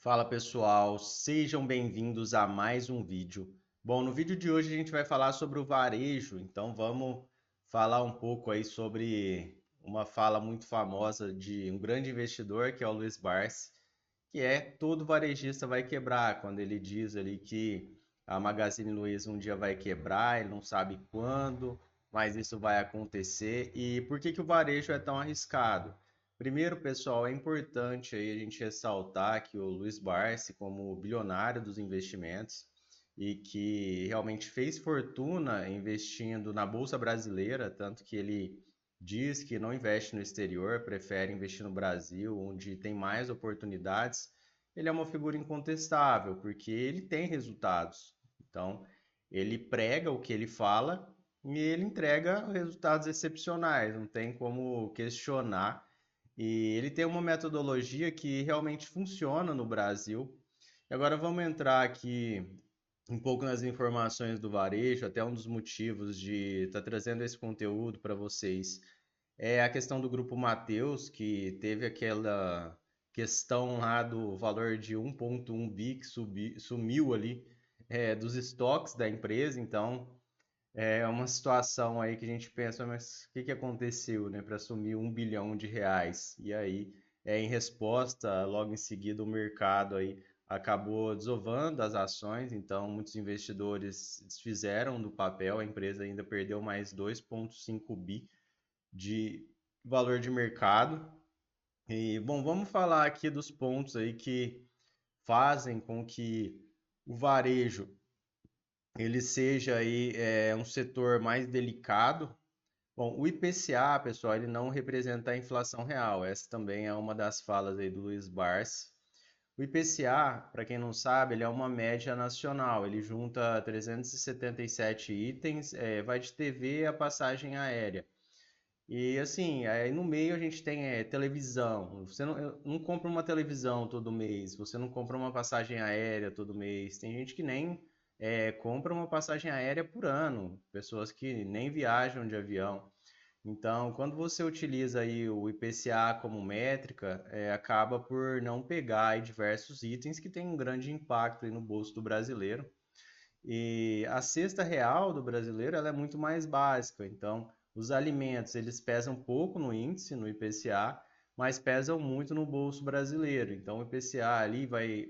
Fala pessoal, sejam bem-vindos a mais um vídeo. Bom, no vídeo de hoje a gente vai falar sobre o varejo, então vamos falar um pouco aí sobre uma fala muito famosa de um grande investidor que é o Luiz Barsi, que é todo varejista vai quebrar, quando ele diz ali que a Magazine Luiza um dia vai quebrar, ele não sabe quando, mas isso vai acontecer. E por que que o varejo é tão arriscado? Primeiro, pessoal, é importante aí a gente ressaltar que o Luiz Barsi, como bilionário dos investimentos e que realmente fez fortuna investindo na Bolsa Brasileira, tanto que ele diz que não investe no exterior, prefere investir no Brasil, onde tem mais oportunidades. Ele é uma figura incontestável, porque ele tem resultados. Então, ele prega o que ele fala e ele entrega resultados excepcionais, não tem como questionar. E ele tem uma metodologia que realmente funciona no Brasil. E agora vamos entrar aqui um pouco nas informações do varejo, até um dos motivos de estar trazendo esse conteúdo para vocês é a questão do grupo Mateus, que teve aquela questão lá do valor de 1,1 bi que sumiu ali dos estoques da empresa. Então, é uma situação aí que a gente pensa, mas o que que aconteceu, né, para sumir 1 bilhão de reais? E aí, em resposta, logo em seguida, o mercado aí acabou desovando as ações, então muitos investidores desfizeram do papel, a empresa ainda perdeu mais 2,5 bi de valor de mercado. E, bom, vamos falar aqui dos pontos aí que fazem com que o varejo ele seja aí um setor mais delicado. Bom, o IPCA, pessoal, ele não representa a inflação real. Essa também é uma das falas aí do Luiz Barsi. O IPCA, para quem não sabe, ele é uma média nacional. Ele junta 377 itens, vai de TV a passagem aérea. E assim, aí no meio a gente tem televisão. Você não compra uma televisão todo mês, você não compra uma passagem aérea todo mês. Tem gente que nem compra uma passagem aérea por ano, pessoas que nem viajam de avião. Então, quando você utiliza aí o IPCA como métrica, acaba por não pegar aí diversos itens que têm um grande impacto aí no bolso do brasileiro. E a cesta real do brasileiro ela é muito mais básica. Então, os alimentos eles pesam pouco no índice, no IPCA, mas pesam muito no bolso brasileiro. Então, o IPCA ali vai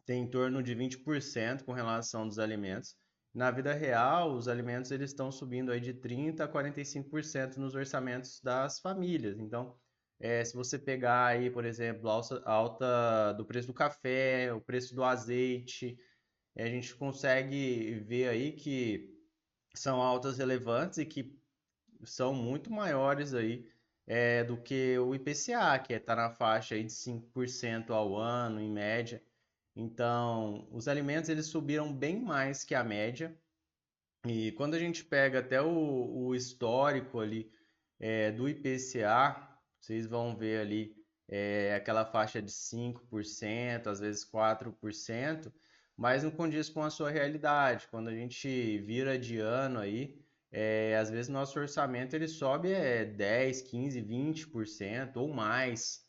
ter em torno de 20% com relação dos alimentos. Na vida real, os alimentos eles estão subindo aí de 30 a 45% nos orçamentos das famílias. Então, se você pegar aí, por exemplo, a alta do preço do café, o preço do azeite, a gente consegue ver aí que são altas relevantes e que são muito maiores aí do que o IPCA, que está na faixa aí de 5% ao ano, em média. Então, os alimentos eles subiram bem mais que a média. E quando a gente pega até o histórico ali do IPCA, vocês vão ver ali aquela faixa de 5%, às vezes 4%, mas não condiz com a sua realidade. Quando a gente vira de ano aí, às vezes nosso orçamento ele sobe 10, 15, 20% ou mais.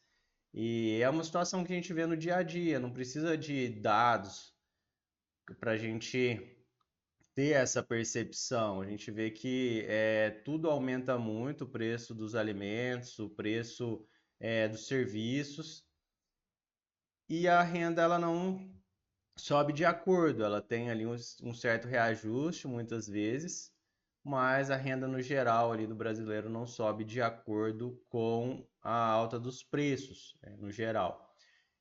E é uma situação que a gente vê no dia a dia, não precisa de dados para a gente ter essa percepção. A gente vê que tudo aumenta muito, o preço dos alimentos, o preço dos serviços, e a renda ela não sobe de acordo. Ela tem ali um certo reajuste muitas vezes, mas a renda no geral ali do brasileiro não sobe de acordo com a alta dos preços, no geral.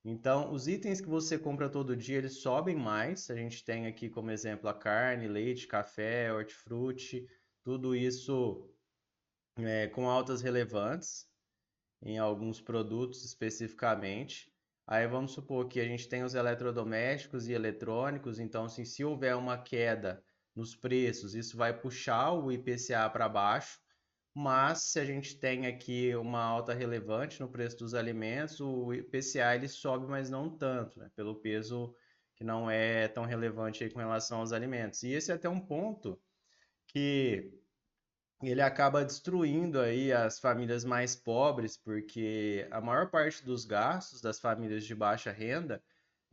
Então, os itens que você compra todo dia, eles sobem mais. A gente tem aqui como exemplo a carne, leite, café, hortifruti, tudo isso com altas relevantes em alguns produtos especificamente. Aí vamos supor que a gente tem os eletrodomésticos e eletrônicos, então assim, se houver uma queda nos preços, isso vai puxar o IPCA para baixo, mas se a gente tem aqui uma alta relevante no preço dos alimentos, o IPCA ele sobe, mas não tanto, né? Pelo peso que não é tão relevante aí com relação aos alimentos. E esse é até um ponto que ele acaba destruindo aí as famílias mais pobres, porque a maior parte dos gastos das famílias de baixa renda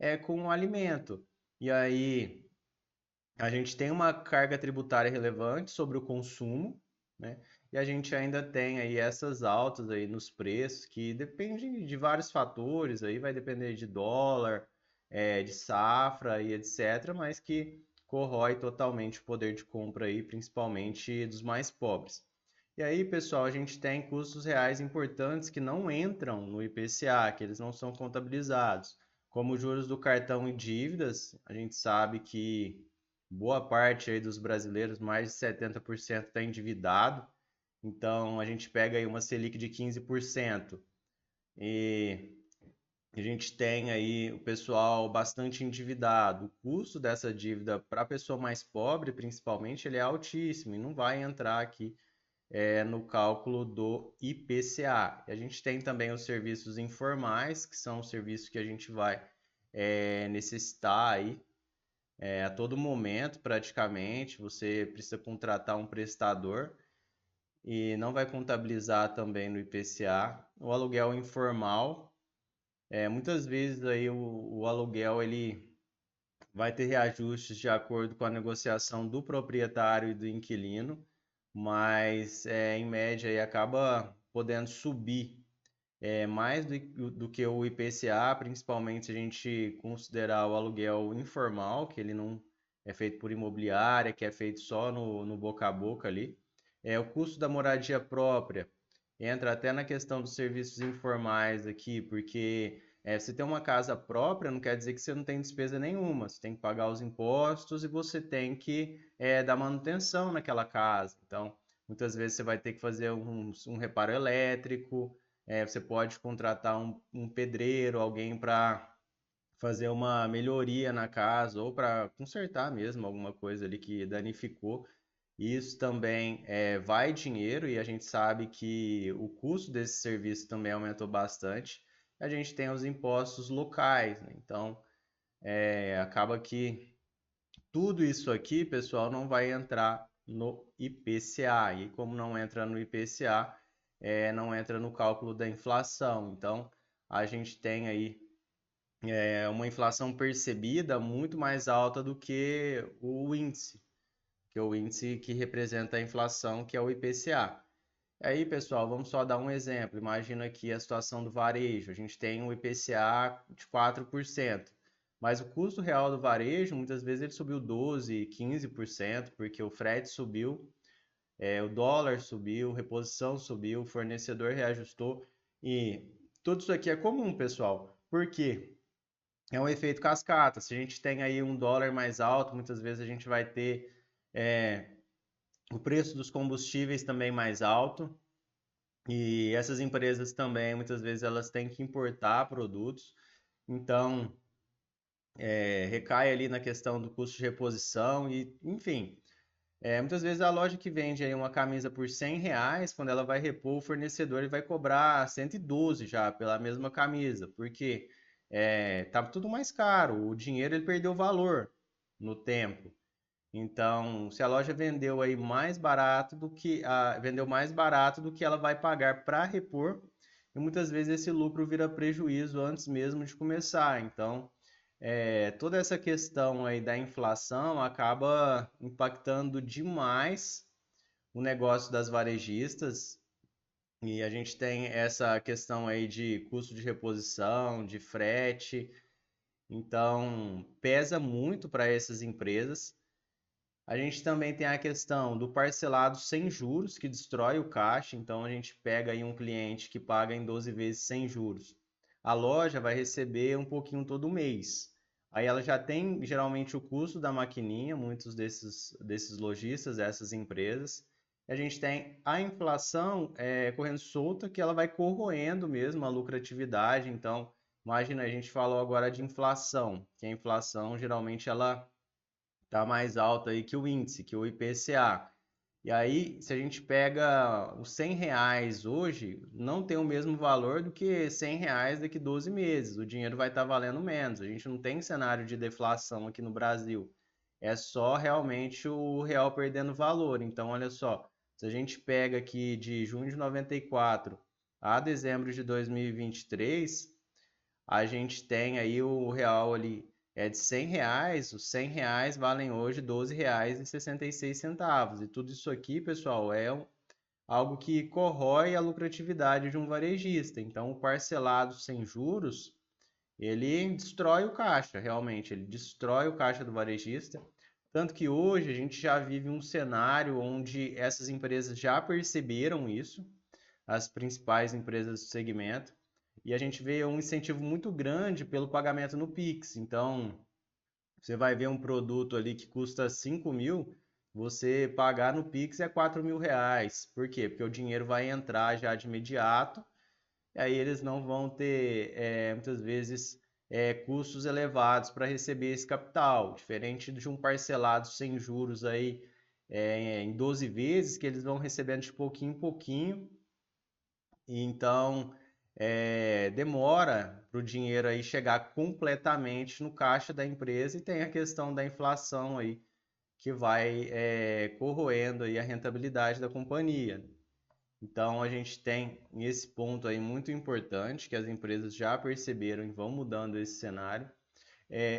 é com o alimento. E aí a gente tem uma carga tributária relevante sobre o consumo, né? E a gente ainda tem aí essas altas aí nos preços que dependem de vários fatores, aí vai depender de dólar, de safra e etc, mas que corrói totalmente o poder de compra aí, principalmente dos mais pobres. E aí, pessoal, a gente tem custos reais importantes que não entram no IPCA, que eles não são contabilizados, como os juros do cartão e dívidas. A gente sabe que boa parte aí dos brasileiros, mais de 70% está endividado. Então, a gente pega aí uma Selic de 15% e a gente tem aí o pessoal bastante endividado. O custo dessa dívida para a pessoa mais pobre, principalmente, ele é altíssimo e não vai entrar aqui no cálculo do IPCA. E a gente tem também os serviços informais, que são os serviços que a gente vai necessitar aí a todo momento, praticamente. Você precisa contratar um prestador e não vai contabilizar também no IPCA. O aluguel informal, muitas vezes aí o aluguel ele vai ter reajustes de acordo com a negociação do proprietário e do inquilino, mas em média aí acaba podendo subir mais do que o IPCA, principalmente se a gente considerar o aluguel informal, que ele não é feito por imobiliária, que é feito só no boca a boca ali. O custo da moradia própria entra até na questão dos serviços informais aqui, porque você ter uma casa própria não quer dizer que você não tem despesa nenhuma. Você tem que pagar os impostos e você tem que dar manutenção naquela casa. Então, muitas vezes você vai ter que fazer um reparo elétrico, você pode contratar um pedreiro, alguém para fazer uma melhoria na casa ou para consertar mesmo alguma coisa ali que danificou. Isso também vai dinheiro e a gente sabe que o custo desse serviço também aumentou bastante. A gente tem os impostos locais, né? Então acaba que tudo isso aqui, pessoal, não vai entrar no IPCA. E como não entra no IPCA, não entra no cálculo da inflação. Então, a gente tem aí uma inflação percebida muito mais alta do que é o índice que representa a inflação, que é o IPCA. Aí, pessoal, vamos só dar um exemplo. Imagina aqui a situação do varejo. A gente tem um IPCA de 4%, mas o custo real do varejo, muitas vezes ele subiu 12, 15%, porque o frete subiu, o dólar subiu, reposição subiu, o fornecedor reajustou. E tudo isso aqui é comum, pessoal. Por quê? É um efeito cascata. Se a gente tem aí um dólar mais alto, muitas vezes a gente vai ter o preço dos combustíveis também mais alto. E essas empresas também, muitas vezes, elas têm que importar produtos, então recai ali na questão do custo de reposição e, enfim, muitas vezes a loja que vende aí uma camisa por R$ 100, quando ela vai repor, o fornecedor ele vai cobrar 112 já pela mesma camisa, porque tá tudo mais caro, o dinheiro ele perdeu valor no tempo. Então, se a loja vendeu aí mais barato vendeu mais barato do que ela vai pagar para repor, e muitas vezes esse lucro vira prejuízo antes mesmo de começar. Então, toda essa questão aí da inflação acaba impactando demais o negócio das varejistas. E a gente tem essa questão aí de custo de reposição, de frete. Então, pesa muito para essas empresas. A gente também tem a questão do parcelado sem juros, que destrói o caixa. Então, a gente pega aí um cliente que paga em 12 vezes sem juros. A loja vai receber um pouquinho todo mês. Aí ela já tem geralmente o custo da maquininha, muitos desses lojistas, dessas empresas. A gente tem a inflação correndo solta, que ela vai corroendo mesmo a lucratividade. Então, imagina, a gente falou agora de inflação, que a inflação geralmente ela está mais alta aí que o índice, que o IPCA. E aí, se a gente pega os R$ 100 hoje, não tem o mesmo valor do que R$ 100 daqui 12 meses. O dinheiro vai estar valendo menos. A gente não tem cenário de deflação aqui no Brasil. É só realmente o real perdendo valor. Então, olha só, se a gente pega aqui de junho de 94 a dezembro de 2023, a gente tem aí o real ali é de R$ 100, os R$ 100 valem hoje R$ 12,66. E tudo isso aqui, pessoal, algo que corrói a lucratividade de um varejista. Então, o parcelado sem juros, ele destrói o caixa, realmente, ele destrói o caixa do varejista. Tanto que hoje a gente já vive um cenário onde essas empresas já perceberam isso, as principais empresas do segmento, e a gente vê um incentivo muito grande pelo pagamento no Pix. Então, você vai ver um produto ali que custa 5 mil, você pagar no Pix é R$ 4.000. Por quê? Porque o dinheiro vai entrar já de imediato, e aí eles não vão ter, muitas vezes, custos elevados para receber esse capital, diferente de um parcelado sem juros aí, em 12 vezes, que eles vão recebendo de pouquinho em pouquinho, e então demora para o dinheiro aí chegar completamente no caixa da empresa, e tem a questão da inflação aí que vai corroendo aí a rentabilidade da companhia. Então a gente tem esse ponto aí muito importante que as empresas já perceberam e vão mudando esse cenário.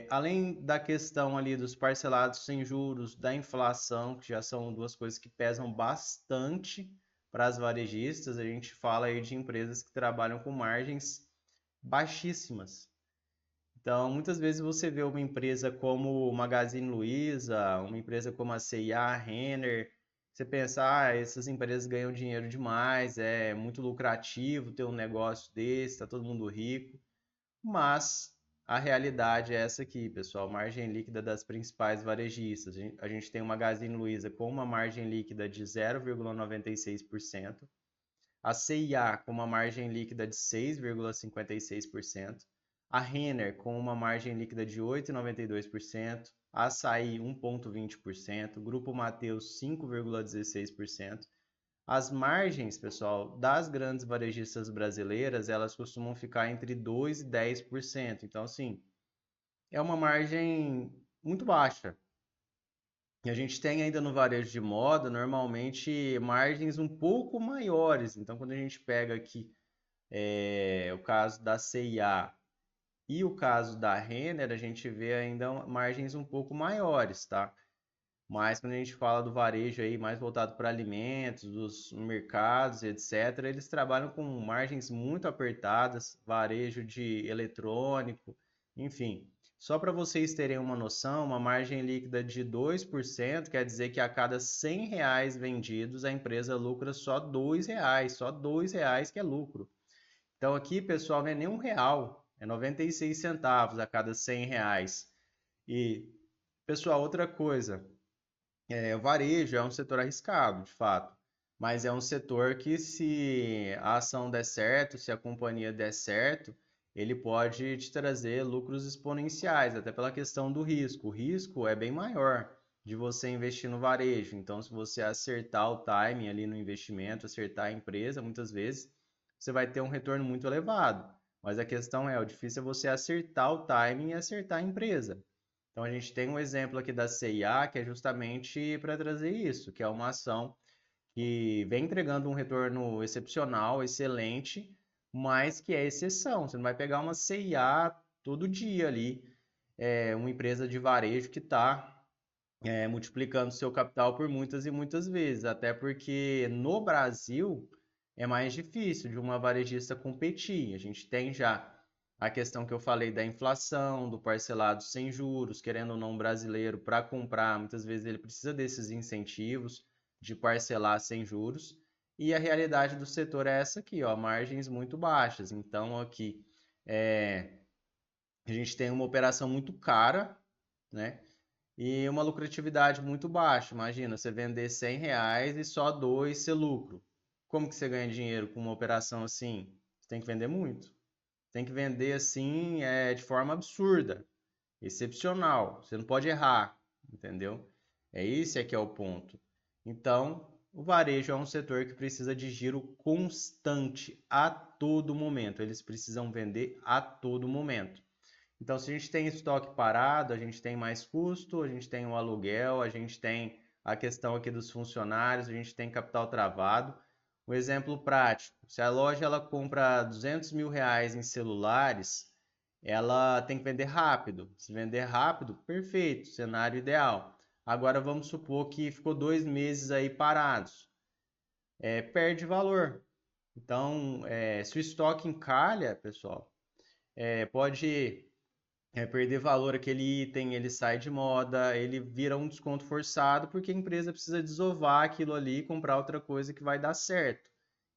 Além da questão ali dos parcelados sem juros, da inflação, que já são duas coisas que pesam bastante para as varejistas, a gente fala aí de empresas que trabalham com margens baixíssimas. Então, muitas vezes você vê uma empresa como o Magazine Luiza, uma empresa como a C&A, a Renner, você pensa, essas empresas ganham dinheiro demais, é muito lucrativo ter um negócio desse, tá todo mundo rico. Mas a realidade é essa aqui, pessoal, margem líquida das principais varejistas. A gente tem o Magazine Luiza com uma margem líquida de 0,96%, a C&A com uma margem líquida de 6,56%, a Renner com uma margem líquida de 8,92%, a Açaí 1,20%, Grupo Mateus 5,16%. As margens, pessoal, das grandes varejistas brasileiras, elas costumam ficar entre 2% e 10%. Então, assim, é uma margem muito baixa. E a gente tem ainda no varejo de moda, normalmente, margens um pouco maiores. Então, quando a gente pega aqui o caso da C&A e o caso da Renner, a gente vê ainda margens um pouco maiores, tá? Mas quando a gente fala do varejo aí mais voltado para alimentos, dos mercados, etc., eles trabalham com margens muito apertadas, varejo de eletrônico, enfim. Só para vocês terem uma noção, uma margem líquida de 2% quer dizer que a cada R$ 100 vendidos, a empresa lucra só R$ 2, só R$ 2 que é lucro. Então aqui, pessoal, não é nem R$ 1, é 96 centavos a cada R$ 100. E, pessoal, outra coisa, o varejo é um setor arriscado, de fato, mas é um setor que, se a ação der certo, se a companhia der certo, ele pode te trazer lucros exponenciais, até pela questão do risco. O risco é bem maior de você investir no varejo. Então, se você acertar o timing ali no investimento, acertar a empresa, muitas vezes você vai ter um retorno muito elevado. Mas a questão o difícil é você acertar o timing e acertar a empresa. Então a gente tem um exemplo aqui da C&A que é justamente para trazer isso, que é uma ação que vem entregando um retorno excepcional, excelente, mas que é exceção. Você não vai pegar uma C&A todo dia ali, uma empresa de varejo que está multiplicando seu capital por muitas e muitas vezes, até porque no Brasil é mais difícil de uma varejista competir. A gente tem já a questão que eu falei da inflação, do parcelado sem juros, querendo ou não, brasileiro para comprar, muitas vezes ele precisa desses incentivos de parcelar sem juros. E a realidade do setor é essa aqui, ó, margens muito baixas. Então aqui a gente tem uma operação muito cara, né? E uma lucratividade muito baixa. Imagina, você vender R$ 100 e só 2 ser lucro. Como que você ganha dinheiro com uma operação assim? Você tem que vender muito. Tem que vender assim de forma absurda, excepcional. Você não pode errar, entendeu? Esse que é o ponto. Então, o varejo é um setor que precisa de giro constante a todo momento. Eles precisam vender a todo momento. Então, se a gente tem estoque parado, a gente tem mais custo, a gente tem o aluguel, a gente tem a questão aqui dos funcionários, a gente tem capital travado. Um exemplo prático, se a loja ela compra R$ 200 mil em celulares, ela tem que vender rápido. Se vender rápido, perfeito, cenário ideal. Agora vamos supor que ficou 2 meses aí parados, perde valor. Então, se o estoque encalha, pessoal, pode perder valor aquele item, ele sai de moda, ele vira um desconto forçado, porque a empresa precisa desovar aquilo ali e comprar outra coisa que vai dar certo.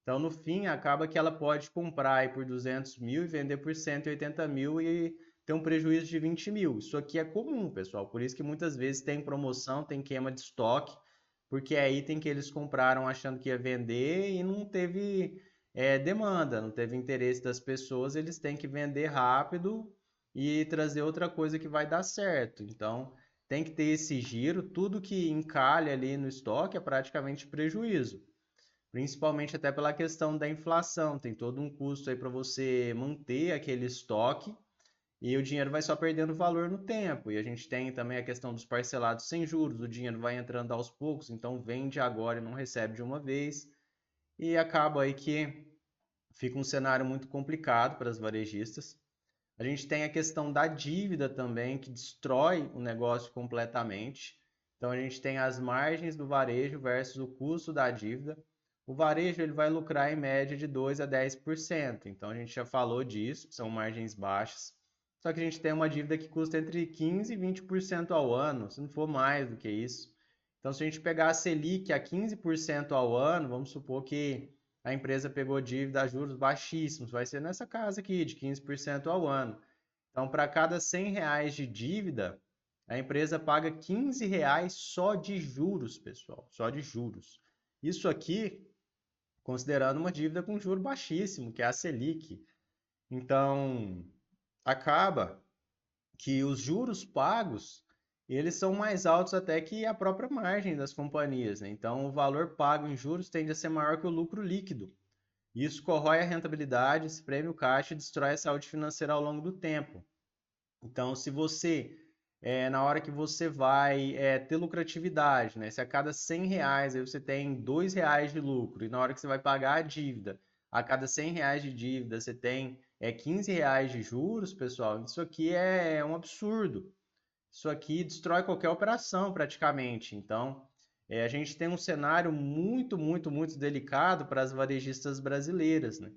Então, no fim, acaba que ela pode comprar aí por 200 mil e vender por 180 mil e ter um prejuízo de 20 mil. Isso aqui é comum, pessoal. Por isso que muitas vezes tem promoção, tem queima de estoque, porque é item que eles compraram achando que ia vender e não teve demanda, não teve interesse das pessoas, eles têm que vender rápido e trazer outra coisa que vai dar certo. Então, tem que ter esse giro, tudo que encalha ali no estoque é praticamente prejuízo, principalmente até pela questão da inflação, tem todo um custo aí para você manter aquele estoque e o dinheiro vai só perdendo valor no tempo. E a gente tem também a questão dos parcelados sem juros, o dinheiro vai entrando aos poucos, então vende agora e não recebe de uma vez, e acaba aí que fica um cenário muito complicado para as varejistas. A gente tem a questão da dívida também, que destrói o negócio completamente. Então a gente tem as margens do varejo versus o custo da dívida. O varejo ele vai lucrar em média de 2 a 10%. Então a gente já falou disso, são margens baixas. Só que a gente tem uma dívida que custa entre 15 e 20% ao ano, se não for mais do que isso. Então se a gente pegar a Selic a 15% ao ano, vamos supor que a empresa pegou dívida a juros baixíssimos, vai ser nessa casa aqui, de 15% ao ano. Então, para cada R$ 100 de dívida, a empresa paga R$ 15 só de juros, pessoal, só de juros. Isso aqui, considerando uma dívida com juro baixíssimo, que é a Selic. Então, acaba que os juros pagos, eles são mais altos até que a própria margem das companhias, né? Então, o valor pago em juros tende a ser maior que o lucro líquido. Isso corrói a rentabilidade, espreme o caixa e destrói a saúde financeira ao longo do tempo. Então, se você, na hora que você vai ter lucratividade, né? Se a cada R$ 100 aí você tem R$ 2 de lucro, e na hora que você vai pagar a dívida, a cada R$ 100 de dívida você tem R$ 15 de juros, pessoal, isso aqui é um absurdo. Isso aqui destrói qualquer operação praticamente. Então, a gente tem um cenário muito, muito, muito delicado para as varejistas brasileiras, né?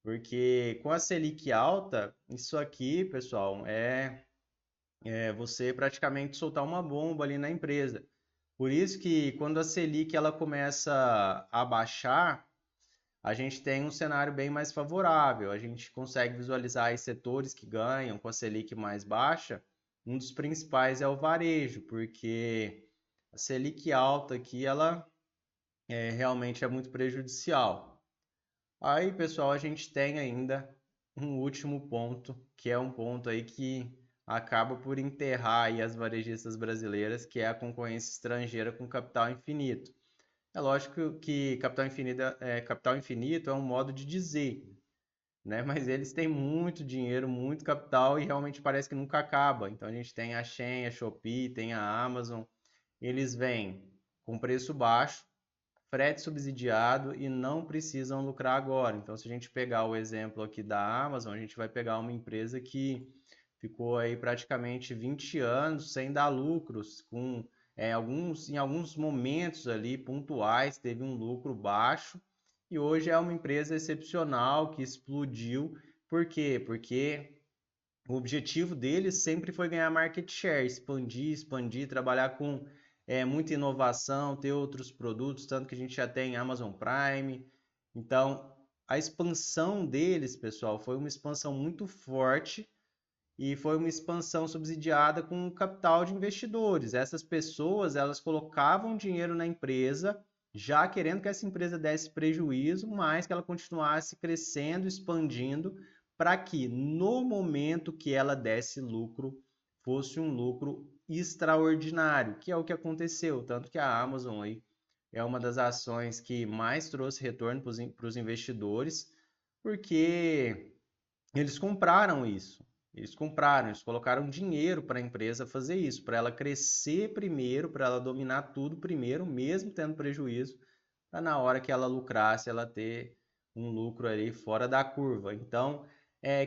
Porque com a Selic alta, isso aqui, pessoal, é você praticamente soltar uma bomba ali na empresa. Por isso que quando a Selic ela começa a baixar, a gente tem um cenário bem mais favorável. A gente consegue visualizar aí setores que ganham com a Selic mais baixa. Um dos principais é o varejo, porque a Selic alta aqui ela realmente é muito prejudicial. Aí, pessoal, a gente tem ainda um último ponto, que é um ponto aí que acaba por enterrar aí as varejistas brasileiras, que é a concorrência estrangeira com capital infinito. É lógico que capital infinito é um modo de dizer, né? Mas eles têm muito dinheiro, muito capital e realmente parece que nunca acaba. Então a gente tem a Shein, a Shopee, tem a Amazon. Eles vêm com preço baixo, frete subsidiado e não precisam lucrar agora. Então, se a gente pegar o exemplo aqui da Amazon, a gente vai pegar uma empresa que ficou aí praticamente 20 anos sem dar lucros, em alguns momentos ali pontuais teve um lucro baixo e hoje é uma empresa excepcional que explodiu. Por quê? Porque o objetivo deles sempre foi ganhar market share, expandir, expandir, trabalhar com muita inovação, ter outros produtos, tanto que a gente já tem Amazon Prime. Então, a expansão deles, pessoal, foi uma expansão muito forte e foi uma expansão subsidiada com capital de investidores. Essas pessoas, elas colocavam dinheiro na empresa, já querendo que essa empresa desse prejuízo, mas que ela continuasse crescendo, expandindo, para que no momento que ela desse lucro, fosse um lucro extraordinário, que é o que aconteceu. Tanto que a Amazon aí é uma das ações que mais trouxe retorno para os investidores, porque eles compraram isso. Eles colocaram dinheiro para a empresa fazer isso, para ela crescer primeiro, para ela dominar tudo primeiro, mesmo tendo prejuízo, para na hora que ela lucrasse, ela ter um lucro ali fora da curva. Então,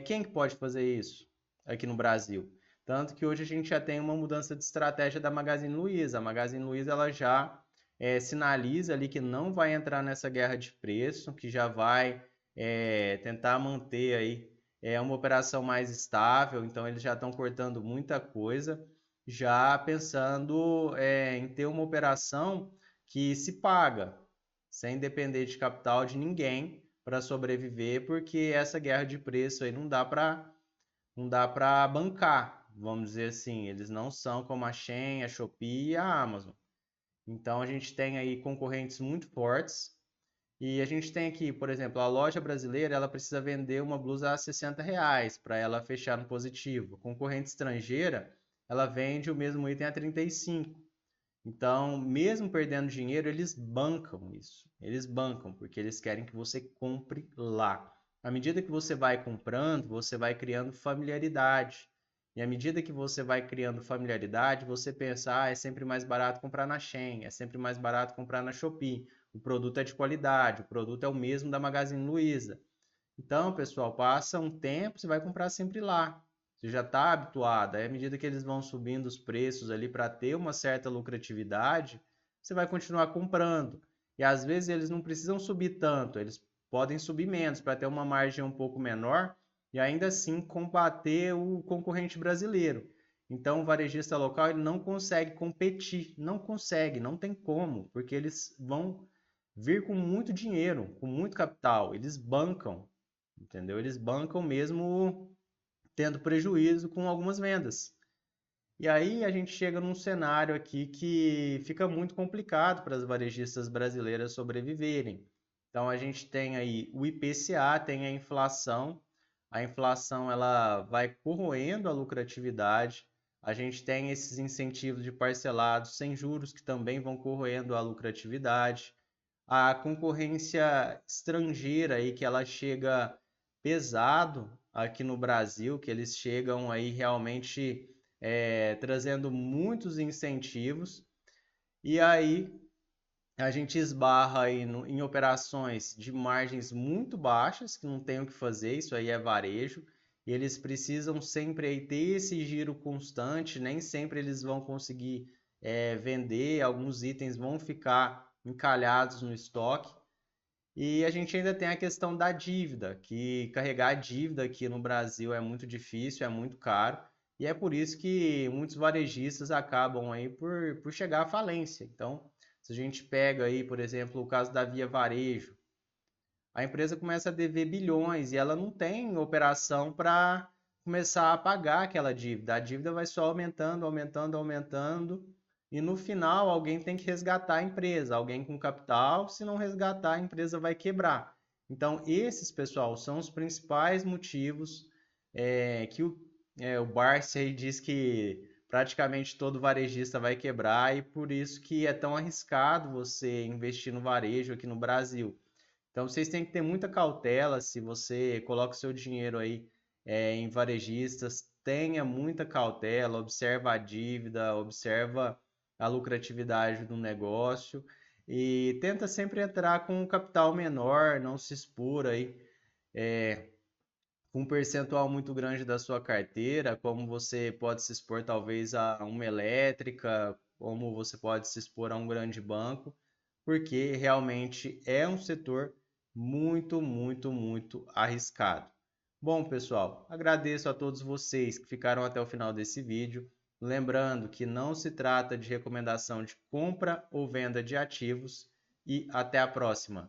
quem que pode fazer isso? aqui no Brasil. Tanto que hoje a gente já tem uma mudança de estratégia da Magazine Luiza. A Magazine Luiza ela já sinaliza ali que não vai entrar nessa guerra de preço, que já vai tentar manter aí uma operação mais estável. Então eles já estão cortando muita coisa, já pensando em ter uma operação que se paga, sem depender de capital de ninguém para sobreviver, porque essa guerra de preço aí não dá para bancar, vamos dizer assim. Eles não são como a Shein, a Shopee e a Amazon. Então a gente tem aí concorrentes muito fortes. E a gente tem aqui, por exemplo, a loja brasileira, ela precisa vender uma blusa a R$ 60 para ela fechar no positivo. A concorrente estrangeira, ela vende o mesmo item a 35. Então, mesmo perdendo dinheiro, eles bancam isso. Eles bancam, porque eles querem que você compre lá. À medida que você vai comprando, você vai criando familiaridade. E à medida que você vai criando familiaridade, você pensa, é sempre mais barato comprar na Shein, é sempre mais barato comprar na Shopee. O produto é de qualidade, o produto é o mesmo da Magazine Luiza. Então, pessoal, passa um tempo, você vai comprar sempre lá. Você já está habituado. Aí, à medida que eles vão subindo os preços ali para ter uma certa lucratividade, você vai continuar comprando. E às vezes eles não precisam subir tanto, eles podem subir menos para ter uma margem um pouco menor e ainda assim combater o concorrente brasileiro. Então, o varejista local ele não consegue competir, não consegue, não tem como, porque eles vão vir com muito dinheiro, com muito capital, eles bancam, entendeu? Eles bancam mesmo tendo prejuízo com algumas vendas. E aí a gente chega num cenário aqui que fica muito complicado para as varejistas brasileiras sobreviverem. Então a gente tem aí o IPCA, tem a inflação. A inflação ela vai corroendo a lucratividade. A gente tem esses incentivos de parcelados sem juros que também vão corroendo a lucratividade. A concorrência estrangeira aí que ela chega pesado aqui no Brasil, que eles chegam aí realmente trazendo muitos incentivos, e aí a gente esbarra aí em operações de margens muito baixas, que não tem o que fazer, isso aí é varejo, e eles precisam sempre aí ter esse giro constante, nem sempre eles vão conseguir vender, alguns itens vão ficar encalhados no estoque. E a gente ainda tem a questão da dívida, que carregar a dívida aqui no Brasil é muito difícil, é muito caro, e é por isso que muitos varejistas acabam aí por chegar à falência. Então, se a gente pega aí, por exemplo, o caso da Via Varejo, a empresa começa a dever bilhões e ela não tem operação para começar a pagar aquela dívida. A dívida vai só aumentando, aumentando, aumentando, e no final alguém tem que resgatar a empresa, alguém com capital, se não resgatar, a empresa vai quebrar. Então, esses, pessoal, são os principais motivos que o Barsi diz que praticamente todo varejista vai quebrar e por isso que é tão arriscado você investir no varejo aqui no Brasil. Então vocês têm que ter muita cautela se você coloca o seu dinheiro aí em varejistas, tenha muita cautela, observa a dívida, observa a lucratividade do negócio e tenta sempre entrar com um capital menor, não se expor aí com um percentual muito grande da sua carteira, como você pode se expor talvez a uma elétrica, como você pode se expor a um grande banco, porque realmente é um setor muito, muito, muito arriscado. Bom, pessoal, agradeço a todos vocês que ficaram até o final desse vídeo. Lembrando que não se trata de recomendação de compra ou venda de ativos e até a próxima.